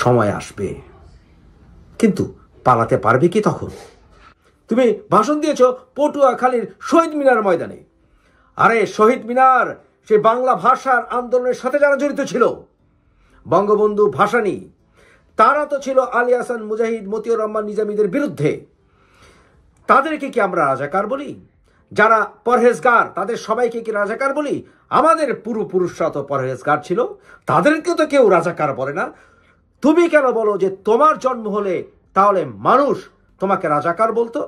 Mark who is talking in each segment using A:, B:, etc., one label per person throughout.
A: সময় আসবে, কিন্তু পালাতে পারবে কি তখন? তুমি ভাষণ দিয়েছ পটুয়াখালীর শহীদ মিনার ময়দানে। আরে শহীদ মিনার সে বাংলা ভাষার আন্দোলনের সাথে যারা জড়িত ছিল, বঙ্গবন্ধু ভাসানী, তারা তো ছিল আলী হাসান মুজাহিদ, মতিউর রহমান নিজামীদের বিরুদ্ধে। তাদেরকে কি আমরা রাজাকার বলি? যারা পরহেজগার তাদের সবাইকে কি রাজাকার বলি? আমাদের পূর্বপুরুষরা তো পরহেজগার ছিল, তাদেরকে তো কেউ রাজাকার বলে না। তুমি কেন বলো যে তোমার জন্ম হলে তাহলে মানুষ তোমাকে রাজাকার বলতো?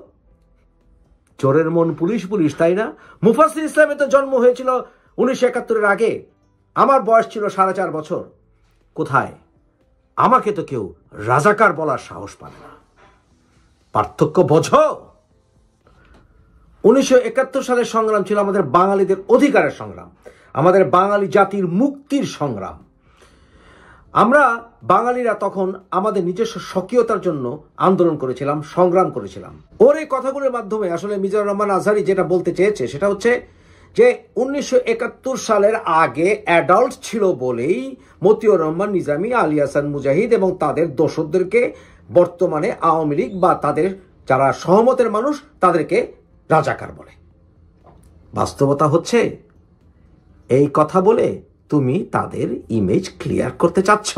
A: চোরের মন পুলিশ পুলিশ, তাই না? মুফাসসির ইসলামের তো জন্ম হয়েছিল 1971-এর আগে। আমার বয়স ছিল 4.5 বছর। কোথায়? আমাকে তো কেউ রাজাকার বলার সাহস পাবে না। পার্থক্য বোঝো? 1971 সালের সংগ্রাম ছিল আমাদের বাঙালিদের অধিকারের সংগ্রাম, আমাদের বাঙালি জাতির মুক্তির সংগ্রাম। আমরা বাঙালিরা তখন আমাদের নিজস্ব স্বকীয়তার জন্য আন্দোলন করেছিলাম, সংগ্রাম করেছিলাম। ওর এই কথাগুলোর মাধ্যমে আসলে মিজানুর রহমান আজহারী যেটা বলতে চেয়েছে সেটা হচ্ছে যে 1971 সালের আগে অ্যাডাল্ট ছিল বলেই মতিউর রহমান নিজামী, আলী হাসান মুজাহিদ এবং তাদের দোসরদেরকে বর্তমানে আওয়ামী লীগ বা তাদের যারা সহমতের মানুষ তাদেরকে রাজাকার বলে। বাস্তবতা হচ্ছে এই কথা বলে তুমি তাদের ইমেজ ক্লিয়ার করতে চাচ্ছ।